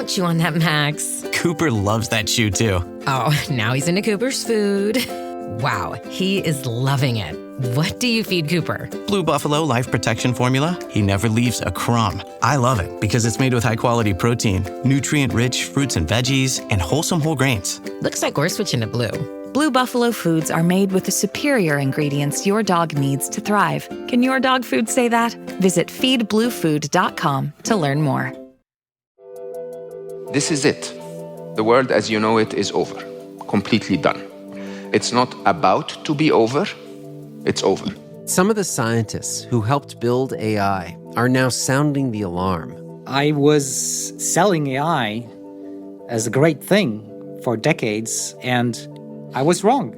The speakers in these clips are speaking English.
Don't chew on that, Max. Cooper loves that chew, too. Oh, now he's into Cooper's food. Wow, he is loving it. What do you feed Cooper? Blue Buffalo Life Protection Formula. He never leaves a crumb. I love it because it's made with high-quality protein, nutrient-rich fruits and veggies, and wholesome whole grains. Looks like we're switching to Blue. Blue Buffalo foods are made with the superior ingredients your dog needs to thrive. Can your dog food say that? Visit feedbluefood.com to learn more. This is it. The world as you know it is over. Completely done. It's not about to be over. It's over. Some of the scientists who helped build AI are now sounding the alarm. I was selling AI as a great thing for decades, and I was wrong.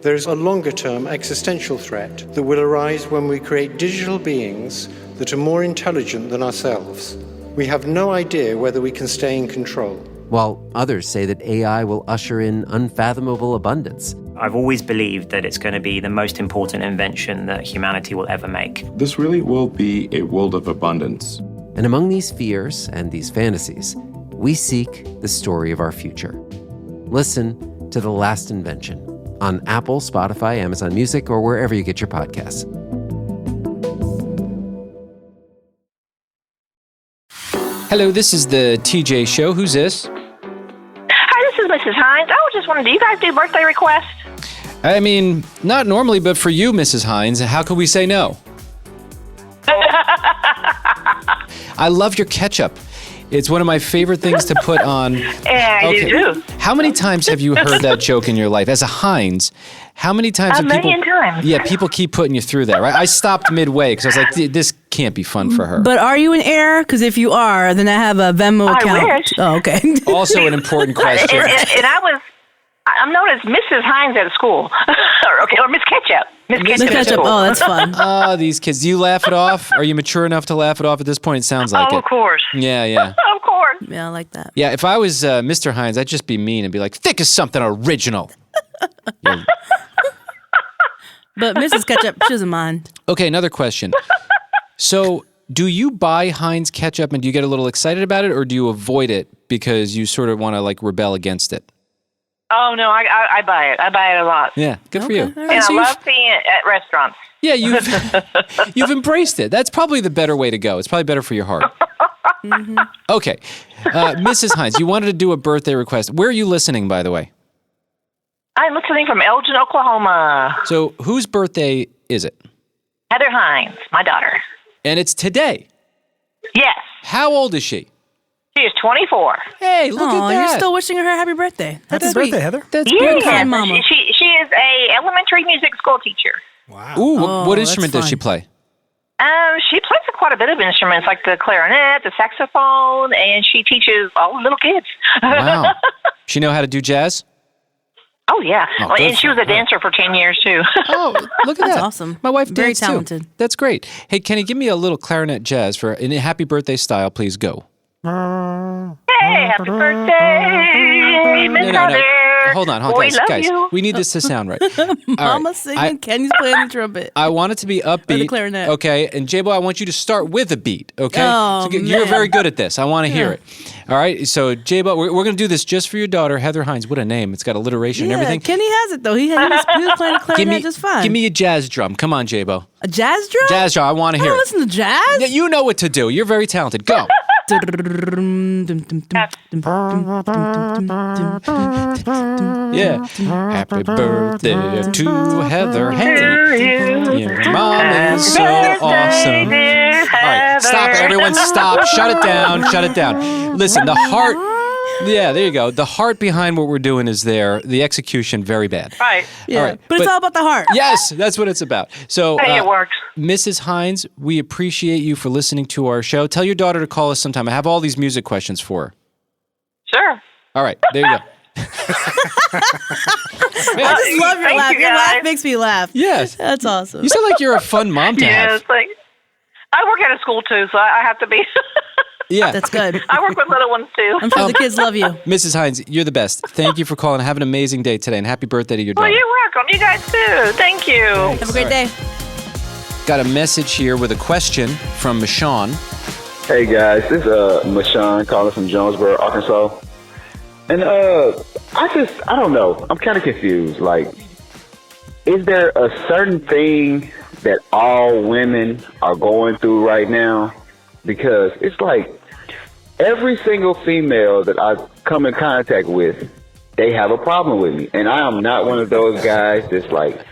There's a longer-term existential threat that will arise when we create digital beings that are more intelligent than ourselves. We have no idea whether we can stay in control. While others say that AI will usher in unfathomable abundance. I've always believed that it's going to be the most important invention that humanity will ever make. This really will be a world of abundance. And among these fears and these fantasies, we seek the story of our future. Listen to The Last Invention on Apple, Spotify, Amazon Music, or wherever you get your podcasts. Hello, this is the TJ Show. Who's this? Hi, this is Mrs. Heinz. I was just wondering, do you guys do birthday requests? I mean, not normally, but for you, Mrs. Heinz, how could we say no? I love your ketchup. It's one of my favorite things to put on. Yeah, I do. How many times have you heard that joke in your life? As a Heinz, how many times have people... A million times. Yeah, people keep putting you through that, right? I stopped midway because I was like, this can't be fun for her. But are you in error? Because if you are, then I have a Venmo account. I wish. Oh, okay. Also an important question. and I'm known as Mrs. Heinz at school. or Miss Ketchup. Miss Ketchup. Oh, that's fun. Oh, these kids. Do you laugh it off? Are you mature enough to laugh it off at this point? It sounds like it. Of course. Yeah. Of course. Yeah, I like that. Yeah, if I was Mr. Heinz, I'd just be mean and be like, thick as something original. Yeah. But Mrs. Ketchup, she doesn't mind. Okay, another question. So, do you buy Heinz ketchup and do you get a little excited about it, or do you avoid it because you sort of want to like rebel against it? Oh, no, I buy it. I buy it a lot. Yeah, good for you. And I love seeing it at restaurants. Yeah, you've embraced it. That's probably the better way to go. It's probably better for your heart. Mm-hmm. Okay. Mrs. Heinz, you wanted to do a birthday request. Where are you listening, by the way? I'm listening from Elgin, Oklahoma. So whose birthday is it? Heather Heinz, my daughter. And it's today? Yes. How old is she? She is 24. Hey, look at that. You're still wishing her happy birthday. That's happy sweet. birthday, Heather. That's good. Kind mama. She is a elementary music school teacher. Wow. Ooh, what instrument does she play? She plays quite a bit of instruments, like the clarinet, the saxophone, and she teaches all the little kids. Wow. She know how to do jazz? Oh, yeah. Oh, and she was a dancer for 10 years, too. Oh, look at that. That's awesome. My wife Very danced, talented. too. That's great. Hey, Kenny, give me a little clarinet jazz in a happy birthday style, please. Go. Hey, happy birthday, Miss Heather. Hold on, guys. We need this to sound right. Mama's singing, Kenny's playing the trumpet. I want it to be upbeat. Or the clarinet. Okay, and J-Bo, I want you to start with a beat, okay? Oh, You're man. very good at this. I want to hear it. All right, so J-Bo, we're going to do this just for your daughter, Heather Heinz. What a name. It's got alliteration and everything. Kenny has it, though. He was playing the clarinet just fine. Give me a jazz drum. Come on, J-Bo. A jazz drum? Jazz drum. I want to hear I don't it. listen to jazz? Yeah, you know what to do. You're very talented. Go. Yeah. Happy birthday to Heather Heinz. Your mom is so awesome. All right, stop it. Everyone stop. Shut it down. Shut it down. Listen, the heart... Yeah, there you go. The heart behind what we're doing is there. The execution, very bad. Right. Yeah, all right. but it's all about the heart. Yes, that's what it's about. So, Hey, it works. Mrs. Heinz, we appreciate you for listening to our show. Tell your daughter to call us sometime. I have all these music questions for her. Sure. All right, there you go. I just love your laugh. Your laugh makes me laugh. Yes. That's awesome. You sound like you're a fun mom to Yeah, have. it's like, I work at a school, too, so I have to be... Yeah. That's good. I work with little ones, too. I'm sure the kids love you. Mrs. Heinz, you're the best. Thank you for calling. Have an amazing day today, and happy birthday to your daughter. Well, you're welcome. You guys, too. Thank you. Have a great day. Got a message here with a question from Mashawn. Hey guys, this is Mashawn calling from Jonesboro, Arkansas. And I don't know. I'm kind of confused. Like, is there a certain thing that all women are going through right now? Because it's like every single female that I come in contact with, they have a problem with me. And I am not one of those guys that's like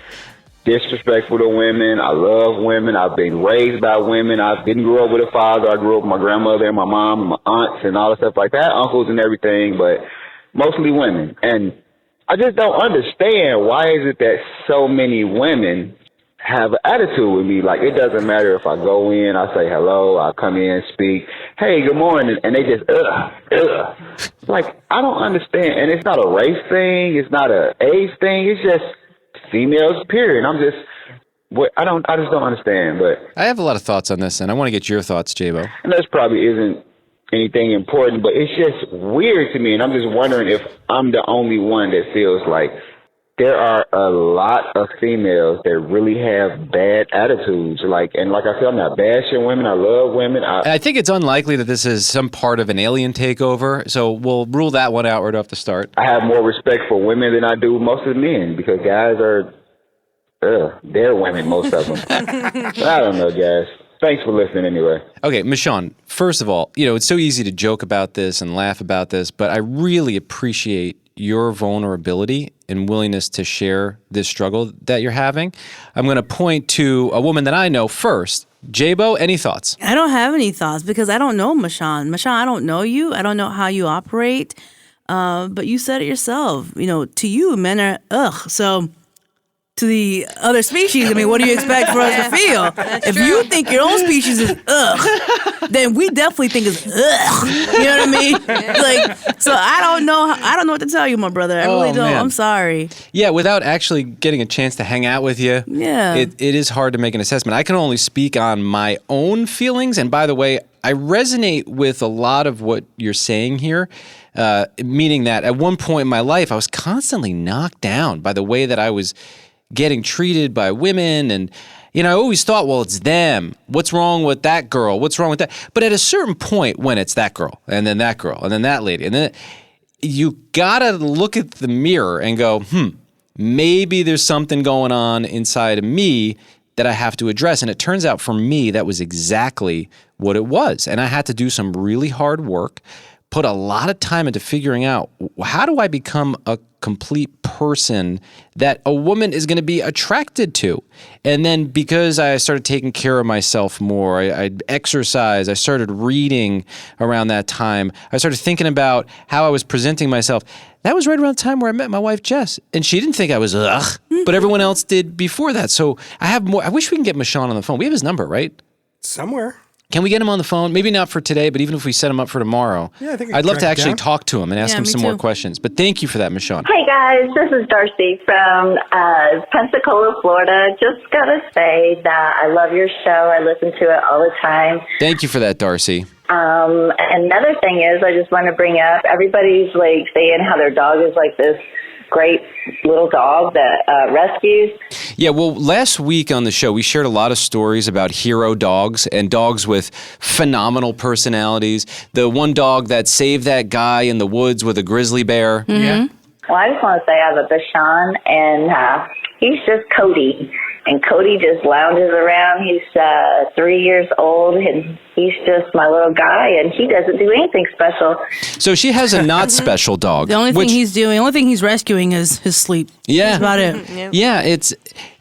disrespectful to women. I love women. I've been raised by women. I didn't grow up with a father. I grew up with my grandmother and my mom and my aunts and all the stuff like that, uncles and everything, but mostly women. And I just don't understand why is it that so many women have an attitude with me. Like, it doesn't matter if I go in, I say hello, I come in, speak, hey, good morning, and they just, Like, I don't understand. And it's not a race thing. It's not a age thing. It's just females, period. I'm just, I just don't understand. But I have a lot of thoughts on this, and I want to get your thoughts, J-Bo. And this probably isn't anything important, but it's just weird to me, and I'm just wondering if I'm the only one that feels like there are a lot of females that really have bad attitudes. Like I said, I'm not bashing women. I love women. I think it's unlikely that this is some part of an alien takeover, so we'll rule that one out right off the start. I have more respect for women than I do most of the men, because guys are, they're women, most of them. I don't know, guys. Thanks for listening anyway. Okay, Mashawn, first of all, it's so easy to joke about this and laugh about this, but I really appreciate your vulnerability and willingness to share this struggle that you're having. I'm going to point to a woman that I know first. J-Bo, any thoughts? I don't have any thoughts because I don't know Mashawn. Mashawn, I don't know you. I don't know how you operate. But you said it yourself. To you, men are ugh. So to the other species, I mean, what do you expect for us to feel? If you think your own species is ugh, then we definitely think it's ugh. You know what I mean? So I don't know what to tell you, my brother. I really don't. Man. I'm sorry. Yeah, without actually getting a chance to hang out with you, it is hard to make an assessment. I can only speak on my own feelings. And by the way, I resonate with a lot of what you're saying here, meaning that at one point in my life, I was constantly knocked down by the way that I was getting treated by women. And, I always thought, well, it's them. What's wrong with that girl? What's wrong with that? But at a certain point when it's that girl and then that girl and then that lady, and then you gotta look at the mirror and go, maybe there's something going on inside of me that I have to address. And it turns out for me, that was exactly what it was. And I had to do some really hard work, put a lot of time into figuring out, how do I become a complete person that a woman is going to be attracted to? And then because I started taking care of myself more, I exercised, I started reading around that time, I started thinking about how I was presenting myself. That was right around the time where I met my wife, Jess. And she didn't think I was ugh, but everyone else did before that. So I have more. I wish we can get Mashawn on the phone. We have his number, right? Somewhere. Can we get him on the phone? Maybe not for today, but even if we set him up for tomorrow. Yeah, I think I'd love to actually talk to him and ask him some more questions. But thank you for that, Mashawn. Hey guys, this is Darcy from Pensacola, Florida. Just gotta say that I love your show. I listen to it all the time. Thank you for that, Darcy. Another thing is, I just want to bring up, everybody's like saying how their dog is like this great little dog that rescues. Yeah, well, last week on the show, we shared a lot of stories about hero dogs and dogs with phenomenal personalities. The one dog that saved that guy in the woods with a grizzly bear. Mm-hmm. Yeah. Well, I just want to say I have a Mashawn, and he's just Cody. And Cody just lounges around. He's 3 years old, and he's just my little guy, and he doesn't do anything special. So she has a not special dog. The only thing he's rescuing is his sleep. Yeah. That's about it. Yeah,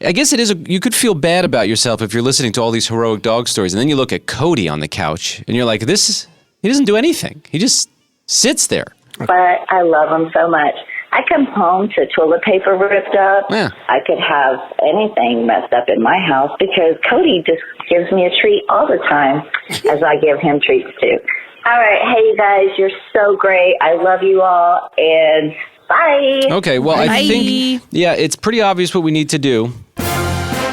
I guess it is, you could feel bad about yourself if you're listening to all these heroic dog stories, and then you look at Cody on the couch, and you're like, he doesn't do anything. He just sits there. But I love him so much. I come home to toilet paper ripped up. Yeah. I could have anything messed up in my house because Cody just gives me a treat all the time, as I give him treats too. All right. Hey, you guys, you're so great. I love you all, and bye. Okay, well, Bye. I think, it's pretty obvious what we need to do.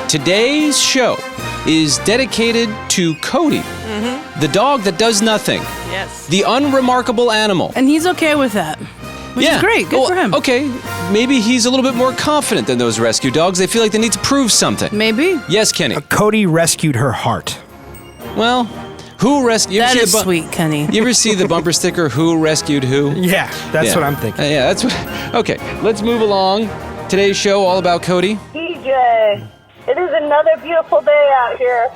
Today's show is dedicated to Cody, the dog that does nothing. Yes. The unremarkable animal. And he's okay with that. Which is great. Good for him. Okay, maybe he's a little bit more confident than those rescue dogs. They feel like they need to prove something. Maybe. Yes, Kenny. Cody rescued her heart. Well, Who rescued? That is sweet, Kenny. You ever see the bumper sticker, who rescued who? Yeah, that's what I'm thinking. Yeah, that's what. Okay, let's move along. Today's show, all about Cody. TJ, it is another beautiful day out here.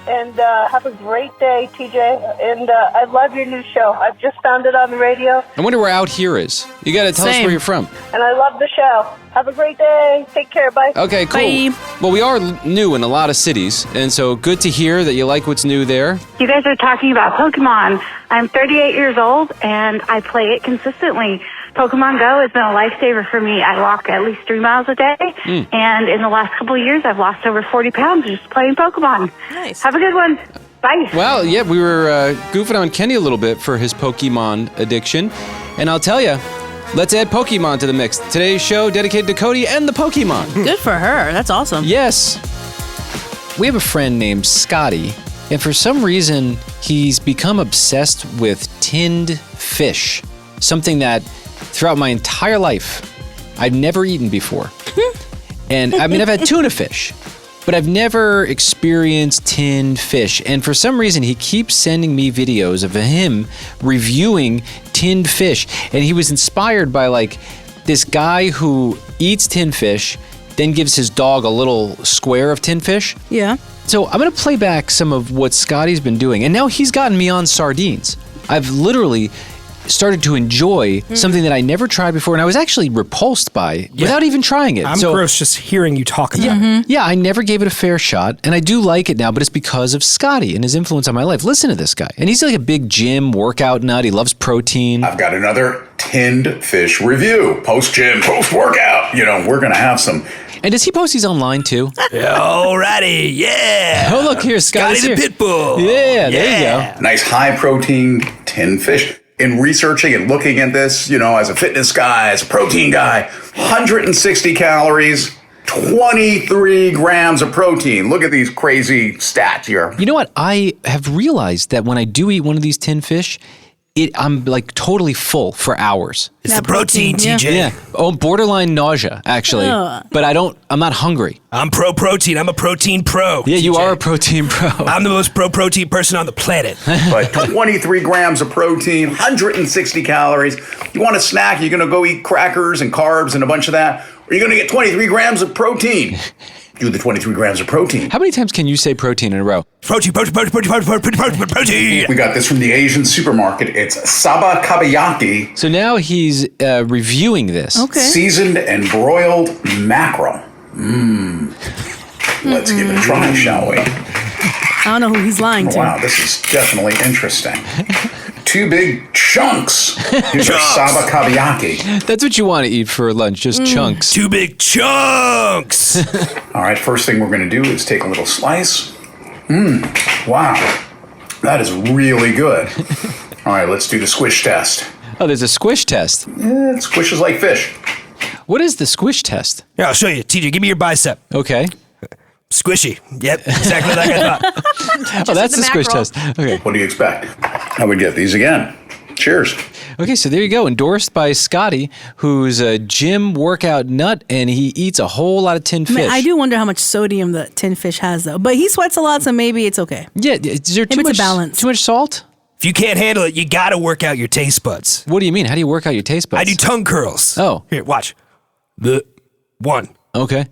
And have a great day, TJ. And I love your new show. I've just found it on the radio. I wonder where out here is. You got to tell us where you're from. And I love the show. Have a great day. Take care. Bye. Okay, cool. Bye. Well, we are new in a lot of cities, and so good to hear that you like what's new there. You guys are talking about Pokemon. I'm 38 years old, and I play it consistently. Pokemon Go has been a lifesaver for me. I walk at least 3 miles a day, and in the last couple of years, I've lost over 40 pounds just playing Pokemon. Nice. Have a good one. Bye. Well, yeah, we were goofing on Kenny a little bit for his Pokemon addiction, and I'll tell you, let's add Pokemon to the mix. Today's show dedicated to Cody and the Pokemon. Good for her. That's awesome. Yes. We have a friend named Scotty, and for some reason, he's become obsessed with tinned fish, something that throughout my entire life, I've never eaten before. And I mean, I've had tuna fish, but I've never experienced tinned fish. And for some reason, he keeps sending me videos of him reviewing tinned fish. And he was inspired by like this guy who eats tinned fish, then gives his dog a little square of tinned fish. Yeah. So I'm going to play back some of what Scotty's been doing. And now he's gotten me on sardines. I've literally started to enjoy something that I never tried before, and I was actually repulsed by without even trying it. I'm gross just hearing you talk about it. Yeah, I never gave it a fair shot, and I do like it now, but it's because of Scotty and his influence on my life. Listen to this guy. And he's like a big gym workout nut. He loves protein. I've got another tinned fish review. Post-gym, post-workout. You know, we're going to have some... And does he post these online too? Alrighty, yeah. Oh, look, here's Scotty the Pitbull. Yeah, there you go. Nice high-protein tinned fish. In researching and looking at this, you know, as a fitness guy, as a protein guy, 160 calories, 23 grams of protein. Look at these crazy stats here. You know what? I have realized that when I do eat one of these tinned fish, I'm like totally full for hours. It's the protein, TJ. Yeah. Oh, borderline nausea, actually. Ugh. But I'm not hungry. I'm pro-protein. I'm a protein pro. Yeah, you are a protein pro. I'm the most pro-protein person on the planet. But 23 grams of protein, 160 calories. You want a snack, you're going to go eat crackers and carbs and a bunch of that, or you're going to get 23 grams of protein. Do the 23 grams of protein. How many times can you say protein in a row? Protein. We got this from the Asian supermarket. It's Saba Kabayaki. So now he's reviewing this. Okay. Seasoned and broiled mackerel. Let's give it a try, shall we? I don't know who he's lying to. Wow, this is definitely interesting. 2 big chunks. Here's our Saba Kabayaki. That's what you want to eat for lunch, just chunks. 2 big chunks. All right, first thing we're going to do is take a little slice. Wow. That is really good. All right, let's do the squish test. Oh, there's a squish test. Yeah, it squishes like fish. What is the squish test? Yeah, I'll show you. TJ, give me your bicep. Okay. Squishy. Yep, exactly like I thought. Oh, that's the squish test. Okay. What do you expect? I would get these again. Cheers. Okay, so there you go. Endorsed by Scotty, who's a gym workout nut, and he eats a whole lot of tinned fish. I do wonder how much sodium the tin fish has, though. But he sweats a lot, so maybe it's okay. Yeah, is there too Maybe it's much a balance. Too much salt? If you can't handle it, you got to work out your taste buds. What do you mean? How do you work out your taste buds? I do tongue curls. Oh. Here, watch. 1. Okay.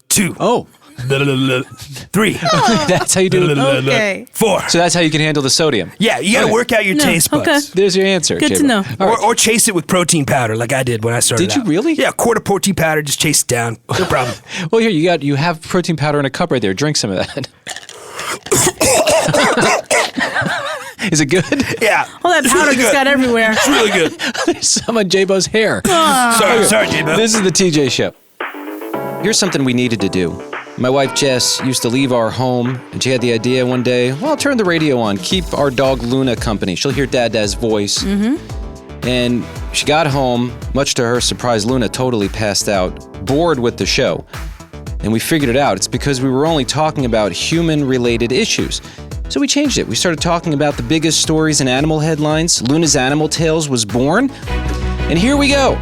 2. Oh. 3. That's how you do it. Okay. 4. So that's how you can handle the sodium. Yeah, you got to work out your taste buds. Okay. There's your answer. Good to J-Bo. know. All right. Or chase it with protein powder like I did when I started Did you out. really? Yeah, a quart of protein powder, just chase it down. No problem. Well, here you have protein powder in a cup right there. Drink some of that. Is it good? Yeah. All that powder just got everywhere. It's really good. There's some on J-Bo's hair. Sorry, J-Bo. This is the TJ Show. Here's something we needed to do. My wife Jess used to leave our home, and she had the idea one day, well, turn the radio on, keep our dog Luna company. She'll hear Dad's voice. Mm-hmm. And she got home, much to her surprise, Luna totally passed out, bored with the show. And we figured it out. It's because we were only talking about human-related issues. So we changed it. We started talking about the biggest stories in animal headlines. Luna's Animal Tales was born. And here we go.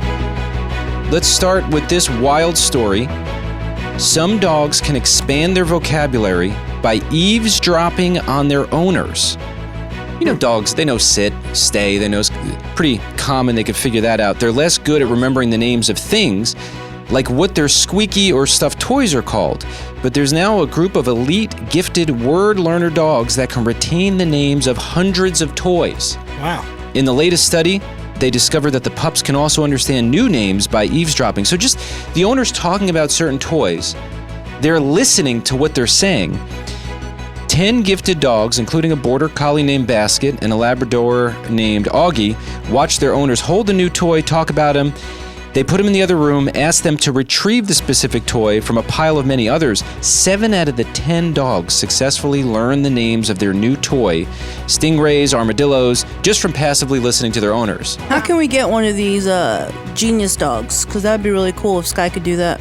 Let's start with this wild story. Some dogs can expand their vocabulary by eavesdropping on their owners. dogs, they know sit, stay, they know it's pretty common, they could figure that out. They're less good at remembering the names of things, like what their squeaky or stuffed toys are called. But there's now a group of elite, gifted word learner dogs that can retain the names of hundreds of toys. Wow. In the latest study, they discovered that the pups can also understand new names by eavesdropping. So just the owners talking about certain toys, they're listening to what they're saying. 10 gifted dogs, including a border collie named Basket and a Labrador named Augie, watch their owners hold a new toy, talk about him. They put him in the other room, ask them to retrieve the specific toy from a pile of many others. 7 out of the 10 dogs successfully learn the names of their new toy, stingrays, armadillos, just from passively listening to their owners. How can we get one of these genius dogs? Because that would be really cool if Sky could do that.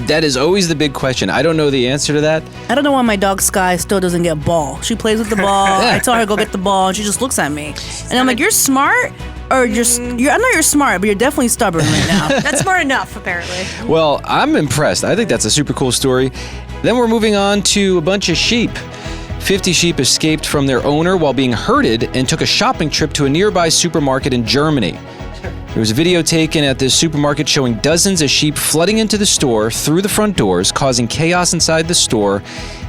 That is always the big question. I don't know the answer to that. I don't know why my dog Sky still doesn't get ball. She plays with the ball. I tell her to go get the ball, and she just looks at me. And I'm like, you're smart? Or I know you're smart, but you're definitely stubborn right now. That's smart enough, apparently. Well, I'm impressed. I think that's a super cool story. Then we're moving on to a bunch of sheep. 50 sheep escaped from their owner while being herded and took a shopping trip to a nearby supermarket in Germany. There was a video taken at this supermarket showing dozens of sheep flooding into the store through the front doors, causing chaos inside the store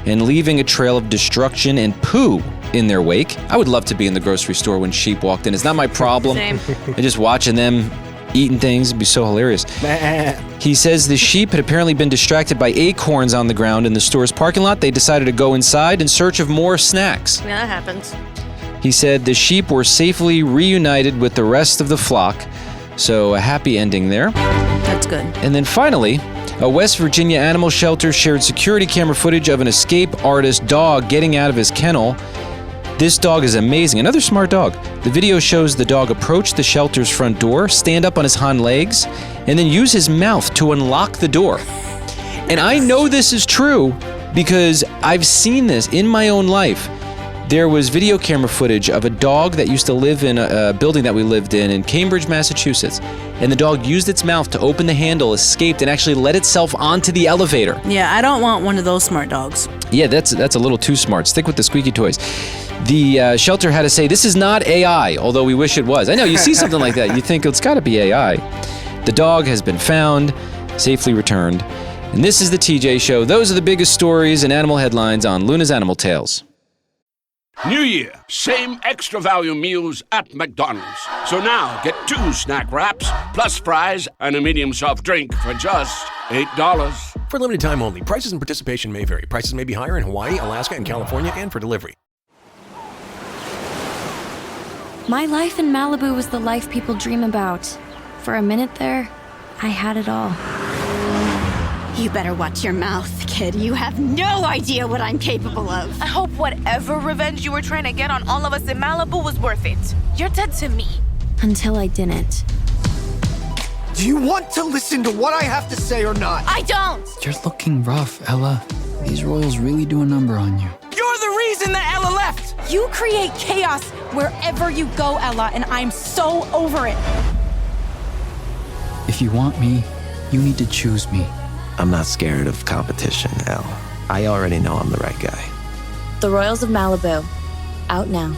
and leaving a trail of destruction and poo in their wake. I would love to be in the grocery store when sheep walked in. It's not my problem. Same. And just watching them eating things would be so hilarious. He says the sheep had apparently been distracted by acorns on the ground in the store's parking lot. They decided to go inside in search of more snacks. Yeah, that happens. He said the sheep were safely reunited with the rest of the flock. So a happy ending there. That's good. And then finally, a West Virginia animal shelter shared security camera footage of an escape artist dog getting out of his kennel. This dog is amazing. Another smart dog. The video shows the dog approach the shelter's front door, stand up on his hind legs, and then use his mouth to unlock the door. And I know this is true because I've seen this in my own life. There was video camera footage of a dog that used to live in a building that we lived in Cambridge, Massachusetts. And the dog used its mouth to open the handle, escaped, and actually let itself onto the elevator. Yeah, I don't want one of those smart dogs. Yeah, that's a little too smart. Stick with the squeaky toys. The shelter had to say, this is not AI, although we wish it was. I know, you see something like that, you think it's got to be AI. The dog has been found, safely returned. And this is the TJ Show. Those are the biggest stories and animal headlines on Luna's Animal Tales. New year, same extra value meals at McDonald's. So now get 2 snack wraps, plus fries, and a medium soft drink for just $8. For limited time only. Prices and participation may vary. Prices may be higher in Hawaii, Alaska, and California, and for delivery. My life in Malibu was the life people dream about. For a minute there, I had it all. You better watch your mouth, kid. You have no idea what I'm capable of. I hope whatever revenge you were trying to get on all of us in Malibu was worth it. You're dead to me. Until I didn't. Do you want to listen to what I have to say or not? I don't! You're looking rough, Ella. These royals really do a number on you. You're the reason that Ella left! You create chaos wherever you go, Ella, and I'm so over it. If you want me, you need to choose me. I'm not scared of competition, Elle. I already know I'm the right guy. The Royals of Malibu. Out now.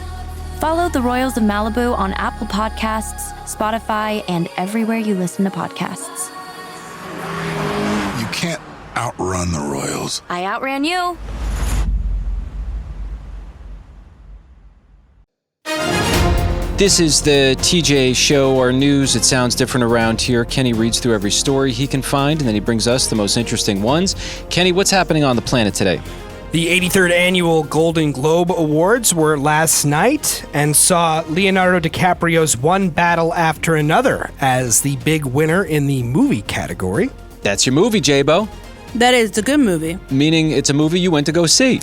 Follow The Royals of Malibu on Apple Podcasts, Spotify, and everywhere you listen to podcasts. You can't outrun the Royals. I outran you. This is the TJ Show, our news. It sounds different around here. Kenny reads through every story he can find, and then he brings us the most interesting ones. Kenny, what's happening on the planet today? The 83rd Annual Golden Globe Awards were last night and saw Leonardo DiCaprio's One Battle After Another as the big winner in the movie category. That's your movie, J-Bo. That is a good movie. Meaning it's a movie you went to go see.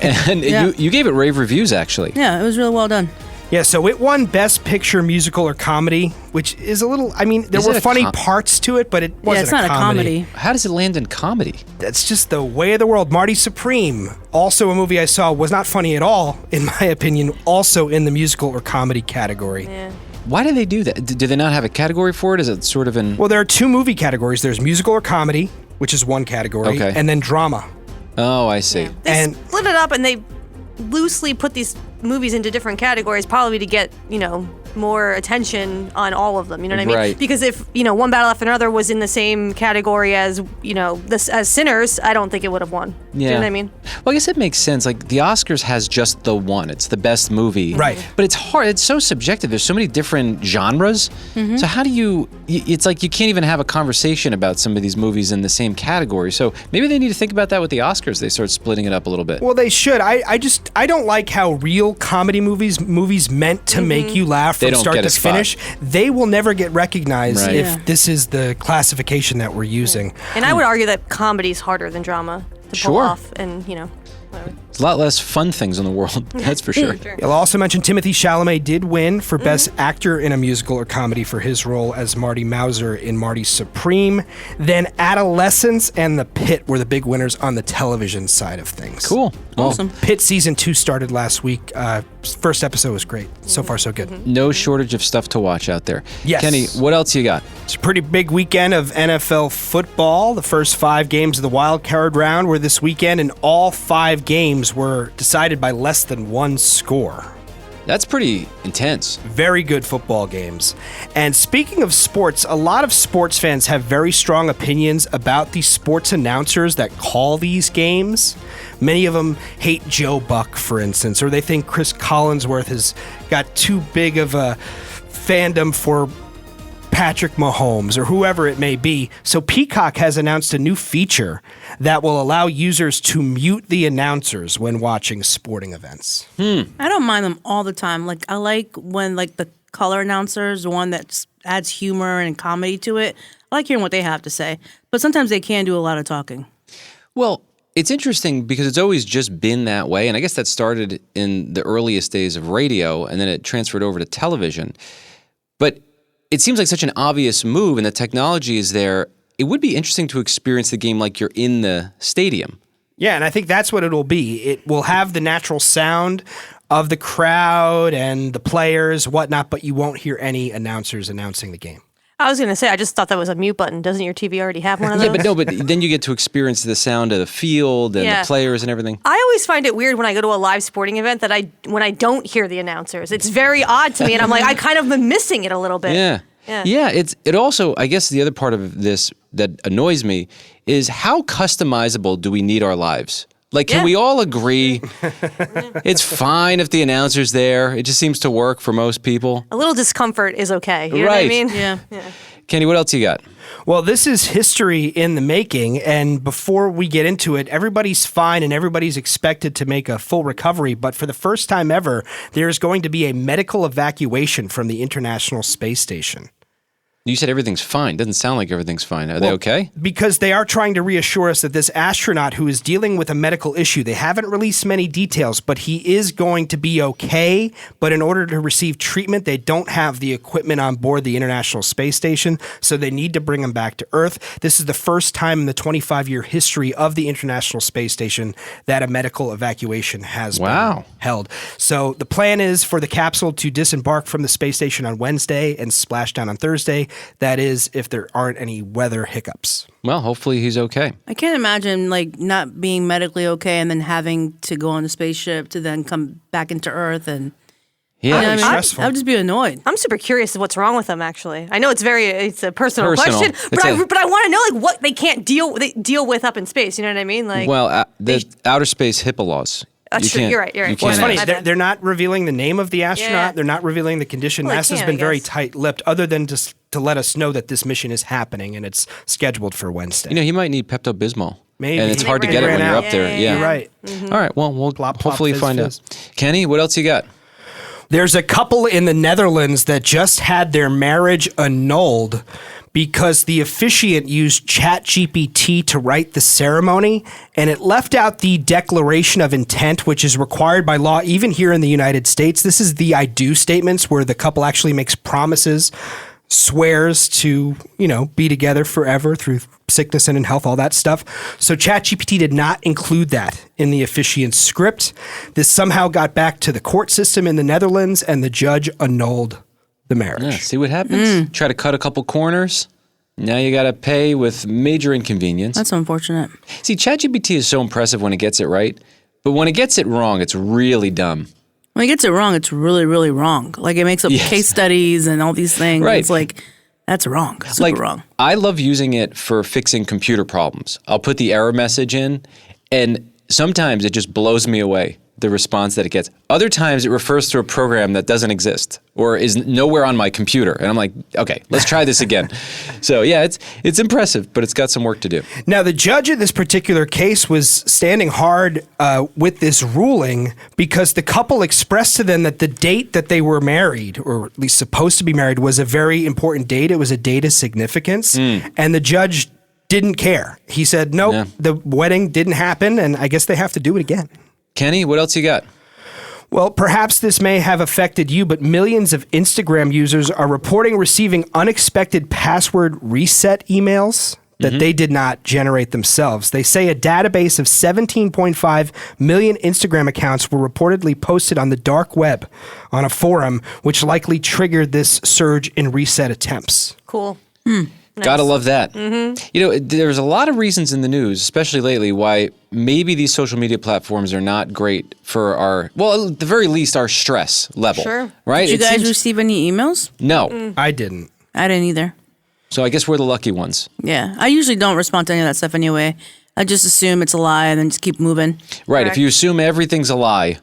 And Yeah. you gave it rave reviews, actually. Yeah, it was really well done. Yeah, so it won Best Picture Musical or Comedy, which is a little, I mean, there Is were it a funny parts to it, but it wasn't it's not a comedy. How does it land in comedy? That's just the way of the world. Marty Supreme, also a movie I saw, was not funny at all, in my opinion, also in the musical or comedy category. Yeah. Why do they do that? Do they not have a category for it? Is it sort of in... Well, there are 2 movie categories. There's musical or comedy, which is one category, Okay. and then drama. Oh, I see. They split it up and they loosely put these movies into different categories, probably to get, more attention on all of them. You know what I mean? Right. Because if, One Battle After Another was in the same category as, as Sinners, I don't think it would have won. Yeah. Do you know what I mean? Well, I guess it makes sense. Like, the Oscars has just the one. It's the best movie. Right. But it's hard. It's so subjective. There's so many different genres. Mm-hmm. So how do it's like you can't even have a conversation about some of these movies in the same category. So maybe they need to think about that with the Oscars. They start splitting it up a little bit. Well, they should. I don't like how real comedy movies meant to make you laugh They from don't start get to a spot. finish, they will never get recognized Right. if this is the classification that we're using. And I would argue that comedy's harder than drama to pull Sure. off, and whatever. There's a lot less fun things in the world. That's for sure. I'll also mention Timothée Chalamet did win for Best Actor in a Musical or Comedy for his role as Marty Mauser in Marty Supreme. Then Adolescence and The Pit were the big winners on the television side of things. Cool. Awesome. Pit Season 2 started last week. First episode was great. So far, so good. No shortage of stuff to watch out there. Yes. Kenny, what else you got? It's a pretty big weekend of NFL football. The first 5 games of the wild card round were this weekend, and all 5 games were decided by less than 1 score. That's pretty intense. Very good football games. And speaking of sports, a lot of sports fans have very strong opinions about the sports announcers that call these games. Many of them hate Joe Buck, for instance, or they think Chris Collinsworth has got too big of a fandom for Patrick Mahomes or whoever it may be. So Peacock has announced a new feature that will allow users to mute the announcers when watching sporting events. I don't mind them all the time. Like, I like when the color announcers, the one that adds humor and comedy to it. I like hearing what they have to say. But sometimes they can do a lot of talking. Well, it's interesting because it's always just been that way. And I guess that started in the earliest days of radio and then it transferred over to television. But it seems like such an obvious move and the technology is there. It would be interesting to experience the game like you're in the stadium. Yeah, and I think that's what it'll be. It will have the natural sound of the crowd and the players, whatnot, but you won't hear any announcers announcing the game. I was going to say, I just thought that was a mute button. Doesn't your TV already have one of those? Yeah, but then you get to experience the sound of the field and the players and everything. I always find it weird when I go to a live sporting event that when I don't hear the announcers. It's very odd to me, and I'm like, I kind of been missing it a little bit. Yeah. It also, I guess the other part of this that annoys me is how customizable do we need our lives? Like, can we all agree it's fine if the announcer's there? It just seems to work for most people. A little discomfort is okay. You know what I mean? Yeah. Kenny, what else you got? Well, this is history in the making, and before we get into it, everybody's fine and everybody's expected to make a full recovery, but for the first time ever, there's going to be a medical evacuation from the International Space Station. You said everything's fine. Doesn't sound like everything's fine. Are they okay? Because they are trying to reassure us that this astronaut who is dealing with a medical issue, they haven't released many details, but he is going to be okay. But in order to receive treatment, they don't have the equipment on board the International Space Station, so they need to bring him back to Earth. This is the first time in the 25-year history of the International Space Station that a medical evacuation has been held. So the plan is for the capsule to disembark from the space station on Wednesday and splash down on Thursday. That is, if there aren't any weather hiccups. Well, hopefully he's okay. I can't imagine not being medically okay and then having to go on a spaceship to then come back into Earth and stressful. I would just be annoyed. I'm super curious of what's wrong with them. Actually, I know it's a personal question, but I want to know what they can't deal with up in space. You know what I mean? The outer space HIPAA laws. That's true. You're right. Well, it's funny. They're not revealing the name of the astronaut. Yeah. They're not revealing the condition. Well, NASA's been very tight-lipped, other than just to let us know that this mission is happening and it's scheduled for Wednesday. He might need Pepto-Bismol. Maybe. And it's hard to get it when you're up there. Yeah. You're right. All right. Well, we'll hopefully find out. Kenny, what else you got? There's a couple in the Netherlands that just had their marriage annulled because the officiant used ChatGPT to write the ceremony, and it left out the declaration of intent, which is required by law even here in the United States. This is the I do statements where the couple actually makes promises, swears to, be together forever through sickness and in health, all that stuff. So ChatGPT did not include that in the officiant's script. This somehow got back to the court system in the Netherlands, and the judge annulled the marriage. Yeah, see what happens? Try to cut a couple corners. Now you got to pay with major inconvenience. That's unfortunate. See, ChatGPT is so impressive when it gets it right, but when it gets it wrong, it's really dumb. When he gets it wrong, it's really, really wrong. Like it makes up case studies and all these things. Right. It's like, that's wrong. Super wrong. I love using it for fixing computer problems. I'll put the error message in, and sometimes it just blows me away, the response that it gets. Other times it refers to a program that doesn't exist or is nowhere on my computer. And I'm like, okay, let's try this again. So yeah, it's impressive, but it's got some work to do. Now, the judge in this particular case was standing hard with this ruling because the couple expressed to them that the date that they were married, or at least supposed to be married, was a very important date. It was a date of significance. And the judge didn't care. He said, nope, the wedding didn't happen, and I guess they have to do it again. Kenny, what else you got? Well, perhaps this may have affected you, but millions of Instagram users are reporting receiving unexpected password reset emails that they did not generate themselves. They say a database of 17.5 million Instagram accounts were reportedly posted on the dark web on a forum, which likely triggered this surge in reset attempts. Cool. Nice. Gotta love that. You know, there's a lot of reasons in the news, especially lately, why maybe these social media platforms are not great for our, well, at the very least, our stress level. Sure. Right? Did you guys receive any emails? No. I didn't. I didn't either. So I guess we're the lucky ones. Yeah. I usually don't respond to any of that stuff anyway. I just assume it's a lie and then just keep moving. Right. If you assume everything's a lie,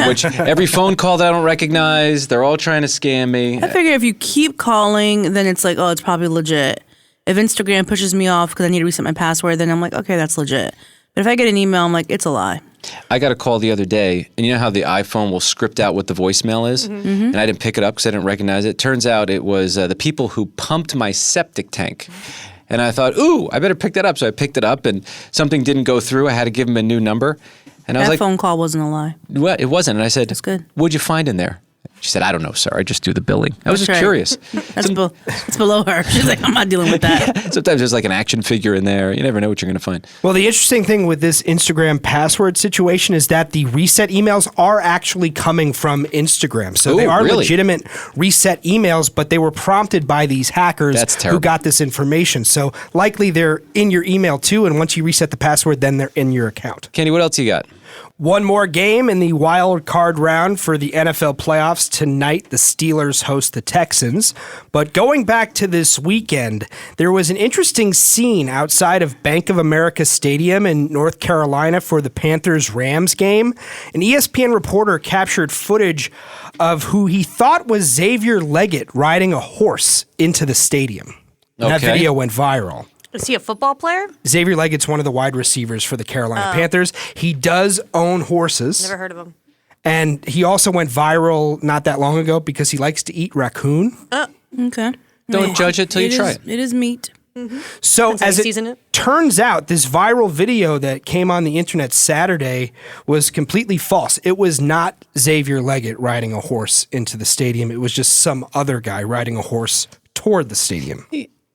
which every phone call that I don't recognize, they're all trying to scam me. I figure if you keep calling, then it's like, oh, it's probably legit. If Instagram pushes me off because I need to reset my password, then I'm like, okay, that's legit. But if I get an email, I'm like, it's a lie. I got a call the other day, and you know how the iPhone will script out what the voicemail is? And I didn't pick it up because I didn't recognize it. Turns out it was the people who pumped my septic tank. And I thought, ooh, I better pick that up. So I picked it up, and something didn't go through. I had to give them a new number. And I was that like, phone call wasn't a lie. Well, it wasn't. And I said, that's good. What'd you find in there? She said, I don't know, sir. I just do the billing. I was just curious. That's below her. She's like, I'm not dealing with that. Yeah, sometimes there's like an action figure in there. You never know what you're going to find. Well, the interesting thing with this Instagram password situation is that the reset emails are actually coming from Instagram. So they are legitimate reset emails, but they were prompted by these hackers who got this information. So likely they're in your email too, and once you reset the password, then they're in your account. Kenny, what else you got? One more game in the wild card round for the NFL playoffs. Tonight, the Steelers host the Texans. But going back to this weekend, there was an interesting scene outside of Bank of America Stadium in North Carolina for the Panthers-Rams game. An ESPN reporter captured footage of who he thought was Xavier Leggett riding a horse into the stadium. And that video went viral. Is he a football player? Xavier Leggett's one of the wide receivers for the Carolina Panthers. He does own horses. Never heard of him. And he also went viral not that long ago because he likes to eat raccoon. Okay. Don't judge it till you try it. It is meat. So as it turns out, this viral video that came on the internet Saturday was completely false. It was not Xavier Leggett riding a horse into the stadium. It was just some other guy riding a horse toward the stadium.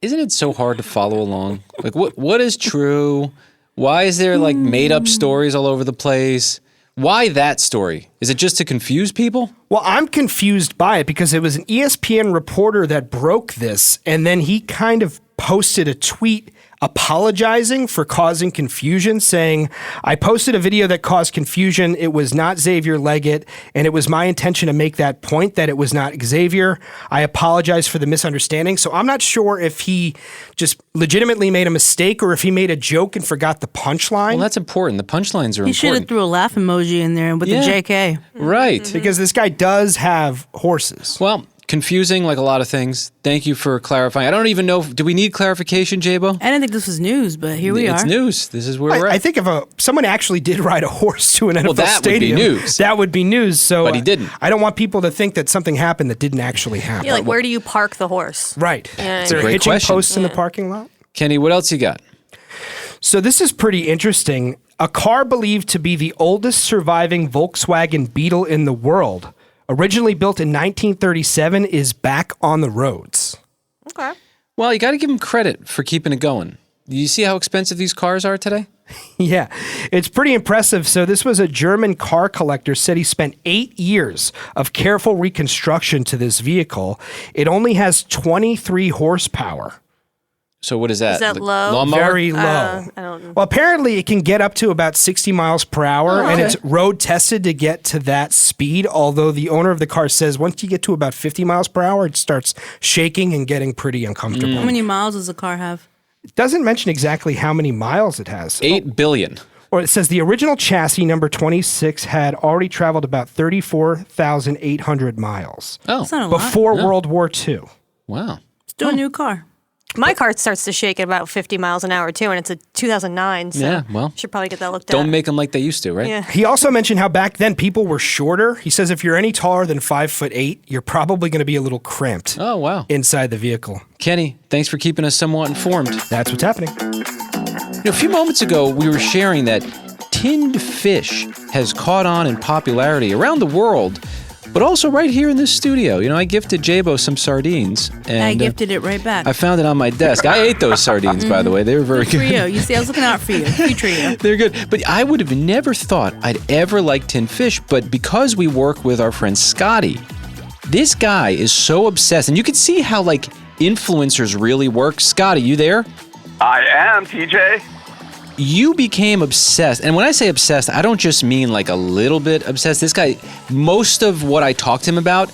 Isn't it so hard to follow along? Like, what is true? Why is there like made up stories all over the place? Why that story? Is it just to confuse people? Well, I'm confused by it because it was an ESPN reporter that broke this, and then he kind of posted a tweet apologizing for causing confusion, saying, I posted a video that caused confusion. It was not Xavier Leggett, and it was my intention to make that point that it was not Xavier. I apologize for the misunderstanding. So I'm not sure if he just legitimately made a mistake or if he made a joke and forgot the punchline. Well, that's important. The punchlines are He should have important. threw a laugh emoji in there with the JK. Right. Because this guy does have horses. Well, confusing like a lot of things. Thank you for clarifying. I don't even know. Do we need clarification, Jabo? I didn't think this was news, but here we are. It's news. This is where we're at. I think if someone actually did ride a horse to an NFL stadium, would be news. That would be news. So, but he didn't. I don't want people to think that something happened that didn't actually happen. Yeah, like where do you park the horse? Right. Yeah, Is there great hitching question. posts in the parking lot? Kenny, what else you got? So this is pretty interesting. A car believed to be the oldest surviving Volkswagen Beetle in the world, originally built in 1937, is back on the roads. Okay. Well, you got to give him credit for keeping it going. Do you see how expensive these cars are today? Yeah, it's pretty impressive. So this was a German car collector said he spent 8 years of careful reconstruction to this vehicle. It only has 23 horsepower. So what is that? Is that low? Lawnmower? Very low. I don't know. Well, apparently it can get up to about 60 miles per hour, and okay. it's road tested to get to that speed. Although the owner of the car says once you get to about 50 miles per hour, it starts shaking and getting pretty uncomfortable. How many miles does the car have? It doesn't mention exactly how many miles it has. 8 billion. Or it says the original chassis, number 26, had already traveled about 34,800 miles. Oh, That's not a lot. Before World War II. Wow. Still a new car. My car starts to shake at about 50 miles an hour, too, and it's a 2009, so Yeah, well, should probably get that looked at. Don't make them like they used to, right? Yeah. He also mentioned how back then people were shorter. He says if you're any taller than 5'8", you're probably going to be a little cramped. Oh, wow. Inside the vehicle. Kenny, thanks for keeping us somewhat informed. That's what's happening. A few moments ago, we were sharing that tinned fish has caught on in popularity around the world, but also right here in this studio. I gifted Jabo some sardines. And I gifted it right back. I found it on my desk. I ate those sardines, by the way. They were very Good for good. you. You see, I was looking out for you. Future you. They're good. But I would have never thought I'd ever like tinned fish, but because we work with our friend Scotty, this guy is so obsessed. And you can see how, influencers really work. Scotty, you there? I am, TJ. You became obsessed. And when I say obsessed, I don't just mean a little bit obsessed. This guy, most of what I talked to him about,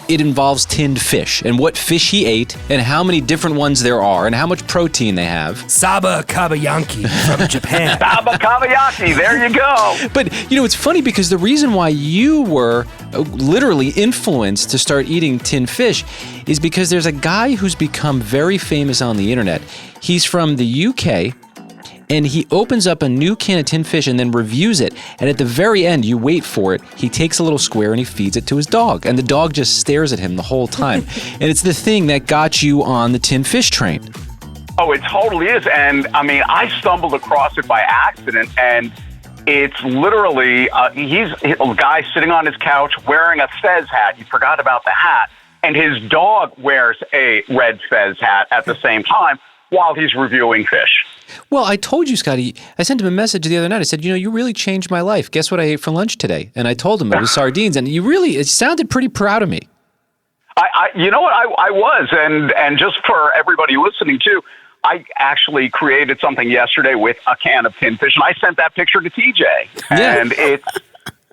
it involves tinned fish and what fish he ate and how many different ones there are and how much protein they have. Saba kabayaki from Japan. Saba kabayaki, there you go. But, it's funny because the reason why you were literally influenced to start eating tinned fish is because there's a guy who's become very famous on the internet. He's from the UK. And he opens up a new can of tinned fish and then reviews it. And at the very end, you wait for it. He takes a little square and he feeds it to his dog. And the dog just stares at him the whole time. And it's the thing that got you on the tinned fish train. Oh, it totally is. And I stumbled across it by accident. And it's literally, he's a guy sitting on his couch wearing a Fez hat. He forgot about the hat. And his dog wears a red Fez hat at the same time while he's reviewing fish. Well, I told you, Scotty, I sent him a message the other night. I said, you really changed my life. Guess what I ate for lunch today? And I told him it was sardines. And it sounded pretty proud of me. You know what? I was. And just for everybody listening, too, I actually created something yesterday with a can of tinned fish. And I sent that picture to TJ. Yeah. And it's...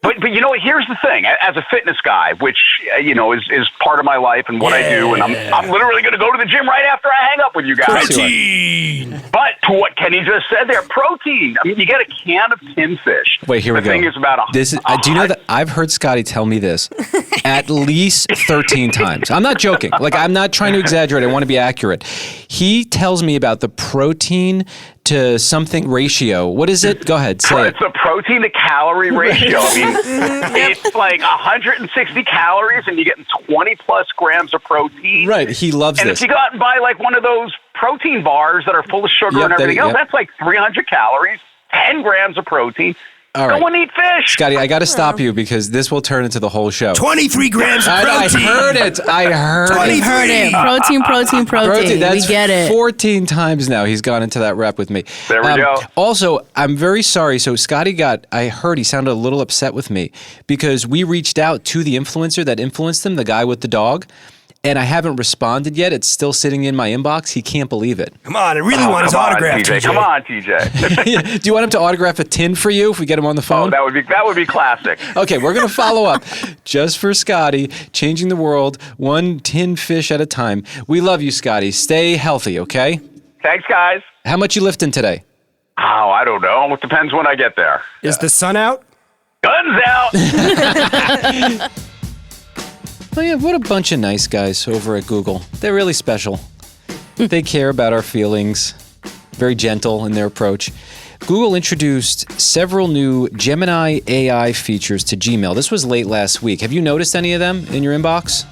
But here's the thing. As a fitness guy, which, is part of my life and what I do, and I'm literally going to go to the gym right after I hang up with you guys. Protein! But to what Kenny just said there, protein. You get a can of tinned fish. Wait, here we go. The thing is about do you know that I've heard Scotty tell me this at least 13 times. I'm not joking. I'm not trying to exaggerate. I want to be accurate. He tells me about the protein to something ratio. What is it? Go ahead, say it. It's a protein to calorie ratio. It's 160 calories and you're getting 20 plus grams of protein. Right, he loves and this. And if you go out and buy one of those protein bars that are full of sugar and everything else, that's 300 calories, 10 grams of protein. All right. Go and eat fish. Scotty, I got to stop you because this will turn into the whole show. 23 grams of protein. I heard it. I heard it. Protein. That's we get it. 14 times now he's gone into that rep with me. There we go. Also, I'm very sorry. So Scotty I heard he sounded a little upset with me because we reached out to the influencer that influenced him, the guy with the dog. And I haven't responded yet. It's still sitting in my inbox. He can't believe it. Come on, I really want his autograph, TJ. Come on, TJ. Do you want him to autograph a tin for you if we get him on the phone? Oh, that would be classic. Okay, we're going to follow up just for Scotty, changing the world one tin fish at a time. We love you, Scotty. Stay healthy, okay? Thanks, guys. How much you lifting today? Oh, I don't know. It depends when I get there. Is the sun out? Guns out! Oh yeah, what a bunch of nice guys over at Google. They're really special. They care about our feelings. Very gentle in their approach. Google introduced several new Gemini AI features to Gmail. This was late last week. Have you noticed any of them in your inbox?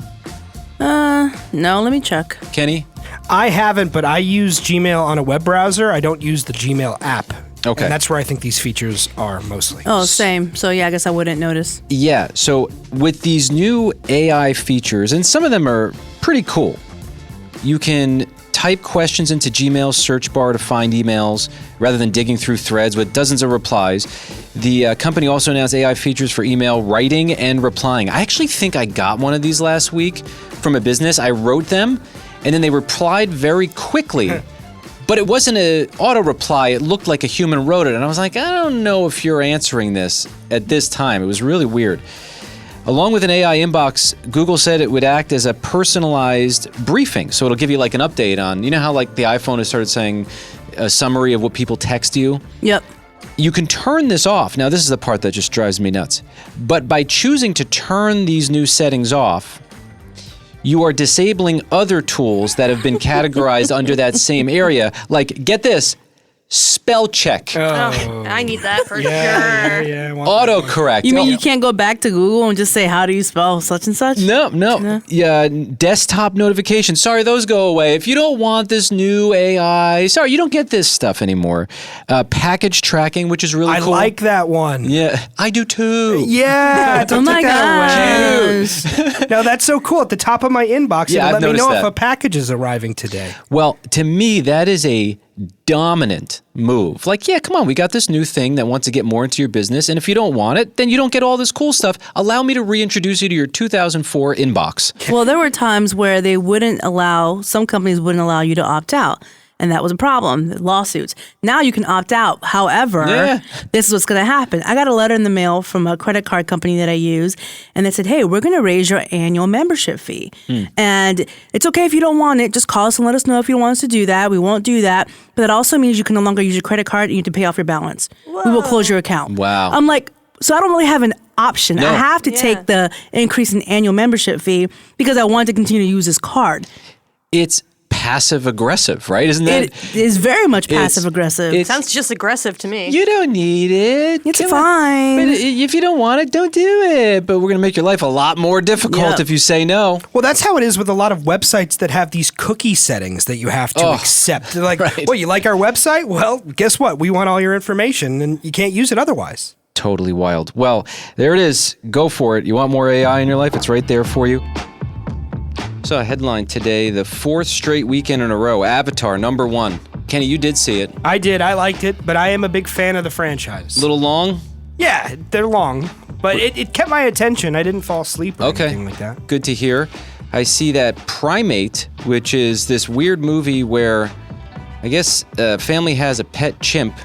No, let me check. Kenny? I haven't, but I use Gmail on a web browser. I don't use the Gmail app. Okay. And that's where I think these features are mostly. Oh, same. So yeah, I guess I wouldn't notice. Yeah, so with these new AI features, and some of them are pretty cool, you can type questions into Gmail's search bar to find emails rather than digging through threads with dozens of replies. The company also announced AI features for email writing and replying. I actually think I got one of these last week from a business. I wrote them, and then they replied very quickly. But it wasn't an auto reply. It looked like a human wrote it. And I was like, I don't know if you're answering this at this time. It was really weird. Along with an AI inbox, Google said it would act as a personalized briefing. So it'll give you like an update on, you know how like the iPhone has started saying a summary of what people text you? Yep. You can turn this off. Now, this is the part that just drives me nuts. But by choosing to turn these new settings off, you are disabling other tools that have been categorized under that same area. Like, get this, spell check. Oh, I need that for sure. Yeah. Autocorrect. You mean you can't go back to Google and just say, how do you spell such and such? No. Yeah, desktop notifications. Sorry, those go away. If you don't want this new AI, sorry, you don't get this stuff anymore. Package tracking, which is really cool. I like that one. Yeah, I do too. Yeah. Oh my gosh. No, that's so cool. At the top of my inbox, Yeah, it'll I've let me know noticed if that. a package is arriving today. Well, to me, that is a dominant move. Like, yeah, come on, we got this new thing that wants to get more into your business, and if you don't want it, then you don't get all this cool stuff. Allow me to reintroduce you to your 2004 inbox. Well, there were times where some companies wouldn't allow you to opt out. And that was a problem, lawsuits. Now you can opt out. However, this is what's going to happen. I got a letter in the mail from a credit card company that I use, and they said, hey, we're going to raise your annual membership fee. And it's okay if you don't want it. Just call us and let us know if you want us to do that. We won't do that. But that also means you can no longer use your credit card and you have to pay off your balance. We will close your account. Wow. I'm like, so I don't really have an option. No. I have to take the increase in annual membership fee because I want to continue to use this card. It's passive aggressive, right? Isn't that? It is very much passive aggressive. It sounds just aggressive to me. You don't need it. It's fine. But if you don't want it, don't do it. But we're going to make your life a lot more difficult if you say no. Well, that's how it is with a lot of websites that have these cookie settings that you have to accept. They're like, well, you like our website? Well, guess what? We want all your information, and you can't use it otherwise. Totally wild. Well, there it is. Go for it. You want more AI in your life? It's right there for you. So a headline today, the fourth straight weekend in a row, Avatar #1. Kenny, you did see it. I did. I liked it, but I am a big fan of the franchise. A little long? Yeah, they're long, but it kept my attention. I didn't fall asleep or anything like that. Good to hear. I see that Primate, which is this weird movie where I guess a family has a pet chimp,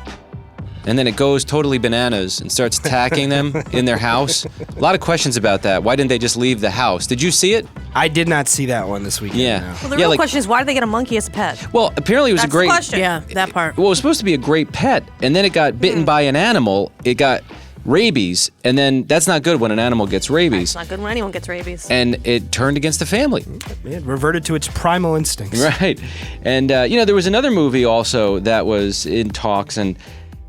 and then it goes totally bananas and starts attacking them in their house. A lot of questions about that. Why didn't they just leave the house? Did you see it? I did not see that one this weekend. Yeah. No. Well, the real question is, why did they get a monkey as a pet? Well, apparently it was That's a great... the question. Yeah, that part. Well, it was supposed to be a great pet, and then it got bitten by an animal. It got rabies, and then that's not good when an animal gets rabies. It's not good when anyone gets rabies. And it turned against the family. It reverted to its primal instincts. Right. And, there was another movie also that was in talks, and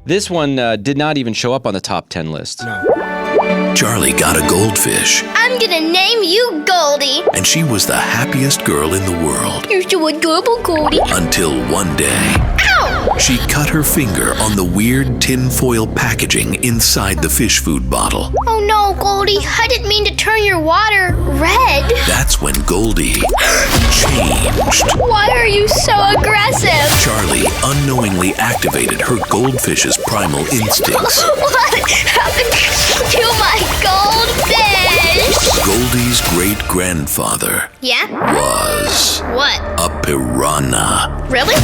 this one did not even show up on the top 10 list. No. Charlie got a goldfish, I'm gonna name you Goldie. and she was the happiest girl in the world. You're so adorable, Goldie. Until one day, Ow! she cut her finger on the weird tinfoil packaging inside the fish food bottle. Oh no, Goldie. I didn't mean to turn your water red. That's when Goldie changed. Why are you so aggressive? Charlie unknowingly activated her goldfish's primal instincts. What happened to my goldfish? Goldie's great-grandfather Yeah? was What? a piranha. Really?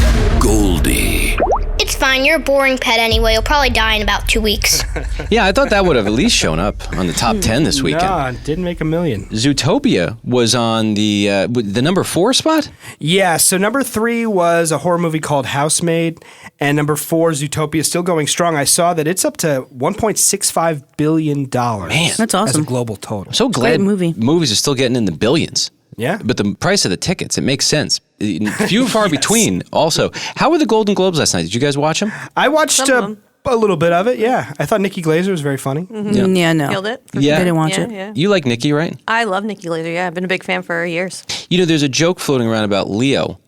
Goldie. It's fine. You're a boring pet anyway. You'll probably die in about 2 weeks. Yeah, I thought that would have at least shown up on the top 10 this weekend. No, it didn't make a million. Zootopia was on the number 4 spot? Yeah, so number 3 was a horror movie called Housemaid, and number 4, Zootopia, still going strong. I saw that it's up to $1.65 billion. Man, that's awesome. As a global total. I'm so glad movies are still getting in the billions. Yeah. But the price of the tickets, it makes sense. Few and far between also. How were the Golden Globes last night? Did you guys watch them? I watched a little bit of it, yeah. I thought Nikki Glaser was very funny. Mm-hmm. Yeah, no. Killed it. Yeah. I didn't watch it. Yeah. You like Nikki, right? I love Nikki Glaser. Yeah, I've been a big fan for years. There's a joke floating around about Leonardo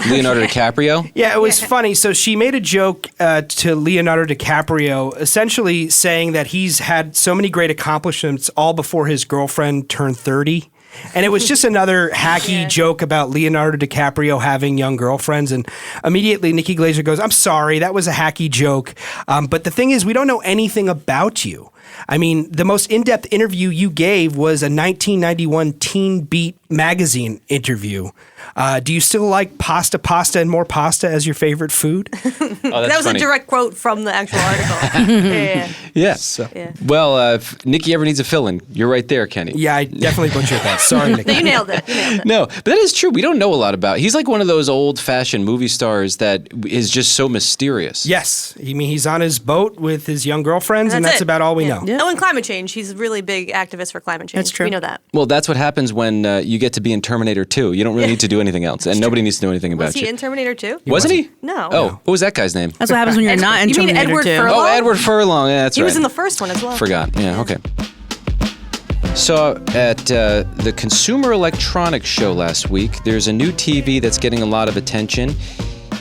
DiCaprio. Yeah, it was funny. So she made a joke to Leonardo DiCaprio, essentially saying that he's had so many great accomplishments all before his girlfriend turned 30. And it was just another hacky joke about Leonardo DiCaprio having young girlfriends. And immediately Nikki Glaser goes, I'm sorry, that was a hacky joke. But the thing is, we don't know anything about you. I mean, the most in-depth interview you gave was a 1991 Teen Beat magazine interview. Do you still like pasta, and more pasta as your favorite food? That was funny. A direct quote from the actual article. Yeah. Well, if Nikki ever needs a fill-in, you're right there, Kenny. Yeah, I definitely butchered that. Sorry, Nikki. No, you nailed it. No, but that is true. We don't know a lot about. He's like one of those old-fashioned movie stars that is just so mysterious. Yes. I mean, he's on his boat with his young girlfriends, and that's about all we know. Oh, and climate change. He's a really big activist for climate change. That's true. We know that. Well, that's what happens when you get to be in Terminator 2. You don't really need to do anything else, and nobody needs to know anything about you. Was he in Terminator 2? Wasn't he? No. Oh, what was that guy's name? That's what happens when you're not in Terminator 2. Edward Furlong? Oh, Edward Furlong. Yeah, that's right. He was in the first one as well. Forgot. Yeah, okay. So at the Consumer Electronics Show last week, there's a new TV that's getting a lot of attention.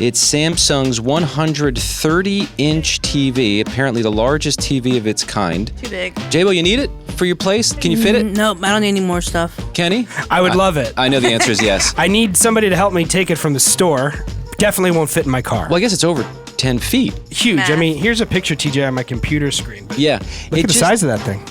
It's Samsung's 130-inch TV, apparently the largest TV of its kind. Too big. J-Bo, you need it for your place? Can you fit it? Nope, I don't need any more stuff. Kenny? I would love it. I know the answer is yes. I need somebody to help me take it from the store. Definitely won't fit in my car. Well, I guess it's over 10 feet. Huge. Math. I mean, here's a picture, TJ, on my computer screen. But yeah. Look at the size of that thing.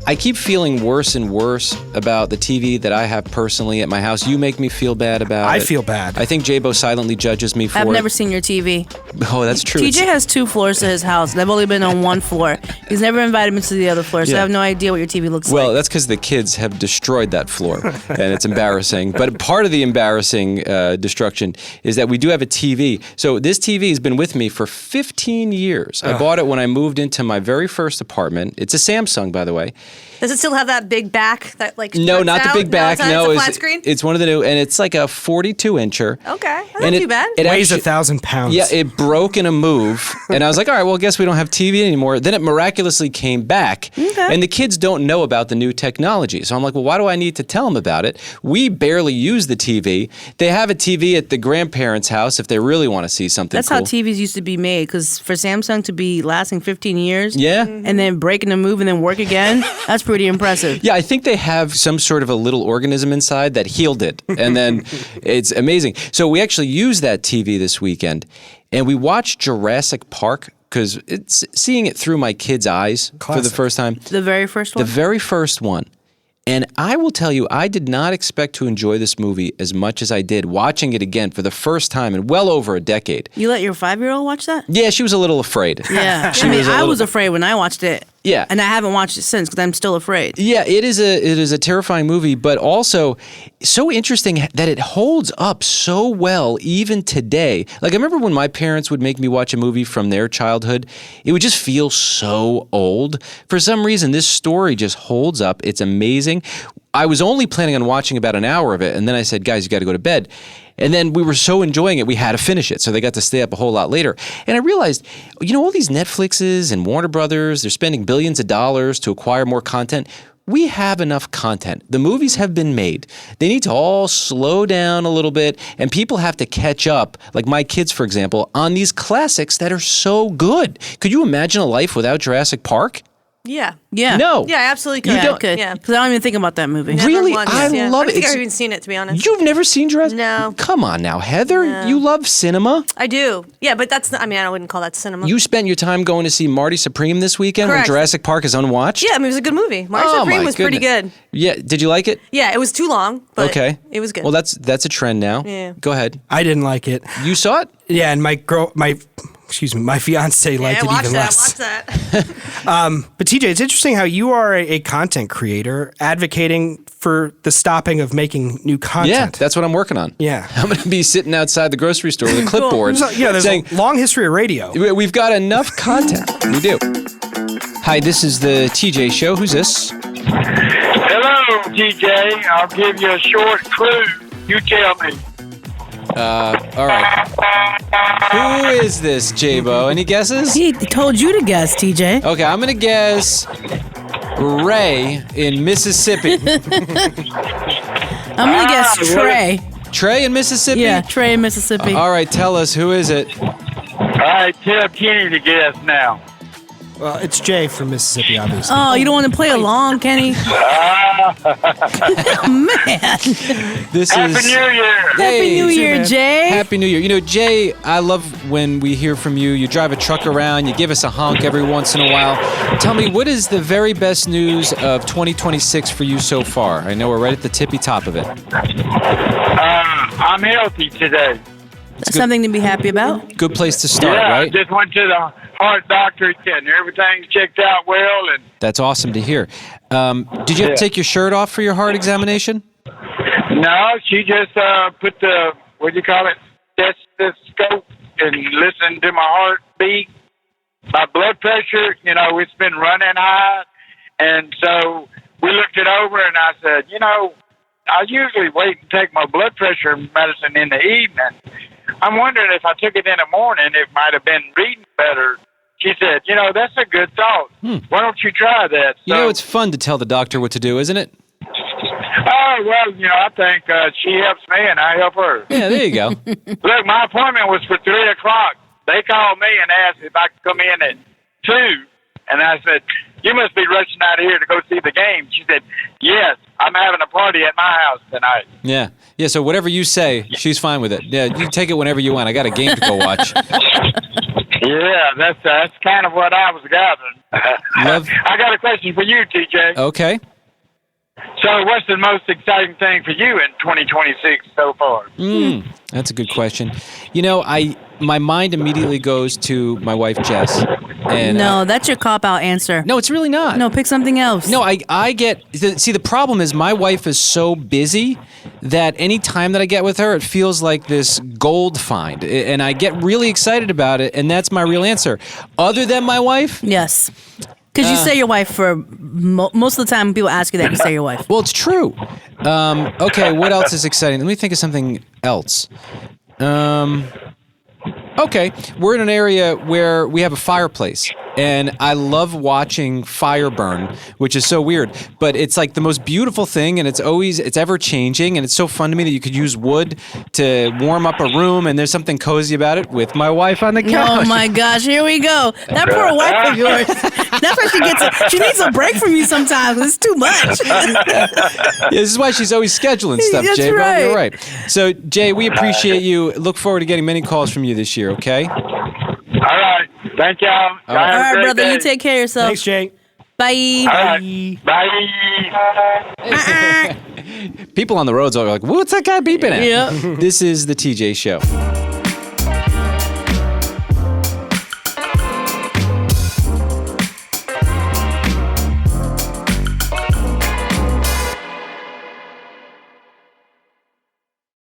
I keep feeling worse and worse about the TV that I have personally at my house. You make me feel bad about it. I feel bad. I think J-Bo silently judges me for I've it. never seen your TV. Oh, that's true. TJ has 2 floors to his house. I've only been on 1 floor. He's never invited me to the other floor, so I have no idea what your TV looks like. Well, that's because the kids have destroyed that floor, and it's embarrassing. But part of the embarrassing destruction is that we do have a TV. So this TV has been with me for 15 years. I bought it when I moved into my very first apartment. It's a Samsung, by the way. Does it still have that big back that like No, not the big back. No, it's a flat screen? It's one of the new, and it's like a 42-incher. Okay, that's not too bad. It weighs 1,000 pounds. Yeah, it broke in a move, and I was like, all right, well, I guess we don't have TV anymore. Then it miraculously came back, and the kids don't know about the new technology. So I'm like, well, why do I need to tell them about it? We barely use the TV. They have a TV at the grandparents' house if they really want to see something That's cool. how TVs used to be made, because for Samsung to be lasting 15 years and then break and move and then work again, that's pretty impressive. Yeah, I think they have some sort of a little organism inside that healed it, and then it's amazing. So we actually used that TV this weekend, and we watched Jurassic Park because it's seeing it through my kids' eyes for the first time. The very first one? The very first one. And I will tell you, I did not expect to enjoy this movie as much as I did watching it again for the first time in well over a decade. You let your 5-year-old watch that? Yeah, she was a little afraid. Yeah. I was afraid when I watched it. Yeah. And I haven't watched it since because I'm still afraid. Yeah, it is a terrifying movie, but also so interesting that it holds up so well even today. Like, I remember when my parents would make me watch a movie from their childhood, it would just feel so old. For some reason, this story just holds up. It's amazing. I was only planning on watching about an hour of it, and then I said, guys, you got to go to bed. And then we were so enjoying it, we had to finish it. So they got to stay up a whole lot later. And I realized, all these Netflixes and Warner Brothers, they're spending billions of dollars to acquire more content. We have enough content. The movies have been made. They need to all slow down a little bit, and people have to catch up, like my kids, for example, on these classics that are so good. Could you imagine a life without Jurassic Park? Yeah. Yeah. No. Yeah, I absolutely could. You could. Yeah. Because I don't even think about that movie. Really? Once, I love I don't think it. I've even seen it, to be honest. You've never seen Jurassic? No. Come on now, Heather. No. You love cinema. I do. Yeah, but that's not, I wouldn't call that cinema. You spent your time going to see Marty Supreme this weekend Correct. when Jurassic Park is unwatched? Yeah, it was a good movie. Marty Supreme was pretty good. Yeah, did you like it? Yeah, it was too long, but okay. It was good. Well, that's a trend now. Yeah. Go ahead. I didn't like it. You saw it? Yeah, and my fiance liked it even less. Watch that. But TJ, it's interesting how you are a content creator advocating for the stopping of making new content. Yeah, that's what I'm working on. Yeah. I'm going to be sitting outside the grocery store with a clipboard. There's a long history of radio. We've got enough content. We do. Hi, this is the TJ Show. Who's this? Hello, TJ. I'll give you a short clue. You tell me. All right. Who is this, J-Bo? Any guesses? He told you to guess, TJ. Okay, I'm going to guess Ray in Mississippi. I'm going to guess Trey. Trey in Mississippi? Yeah, Trey in Mississippi. All right, tell us, who is it? All right, tell Kenny to guess now. Well, it's Jay from Mississippi, obviously. Oh, you don't want to play along, Kenny? Man. Happy New Year. Happy New Year, Jay. Happy New Year. You know, Jay, I love when we hear from you. You drive a truck around. You give us a honk every once in a while. Tell me, what is the very best news of 2026 for you so far? I know we're right at the tippy top of it. I'm healthy today. That's something to be happy about. Good place to start, yeah, right? I just went to the heart doctor and everything checked out well. And That's awesome to hear. Did you have to take your shirt off for your heart examination? no, she just put the, what do you call it, stethoscope and listened to my heartbeat. My blood pressure, you know, it's been running high. And so we looked it over and I said, you know, I usually wait and take my blood pressure medicine in the evening. I'm wondering if I took it in the morning, it might have been reading better. She said, you know, that's a good thought. Why don't you try that? You know, it's fun to tell the doctor what to do, isn't it? Oh, well, you know, I think she helps me and I help her. Yeah, there you go. Look, my appointment was for 3 o'clock. They called me and asked if I could come in at 2. And I said, you must be rushing out of here to go see the game. She said, yes, I'm having a party at my house tonight. Yeah. Yeah, so whatever you say, she's fine with it. Yeah, you take it whenever you want. I got a game to go watch. Yeah, that's kind of what I was gathering. I got a question for you, TJ. Okay. So what's the most exciting thing for you in 2026 so far? That's a good question. You know, my mind immediately goes to my wife, Jess. And, no, that's your cop-out answer. No, it's really not. No, pick something else. No, I get... See, the problem is my wife is so busy that any time that I get with her, it feels like this gold find. And I get really excited about it, and that's my real answer. Other than my wife... Yes. Because you say your wife for... most of the time when people ask you that, you say your wife. Well, it's true. Okay, what else is exciting? Let me think of something else. Okay, we're in an area where we have a fireplace, and I love watching fire burn, which is so weird, but it's like the most beautiful thing, and it's ever changing, and it's so fun to me that you could use wood to warm up a room, and there's something cozy about it with my wife on the couch. Oh my gosh, here we go. That poor wife of yours. That's why she needs a break from you sometimes. It's too much. Yeah, this is why she's always scheduling stuff, That's Jay. right. You're right. So, Jay, we appreciate you. Look forward to getting many calls from you this year, okay? All right. Thank y'all. All right, brother. You take care of yourself. Thanks, Jay. Bye. All right. Bye. People on the roads are like, what's that guy beeping at? Yeah. This is the TJ Show.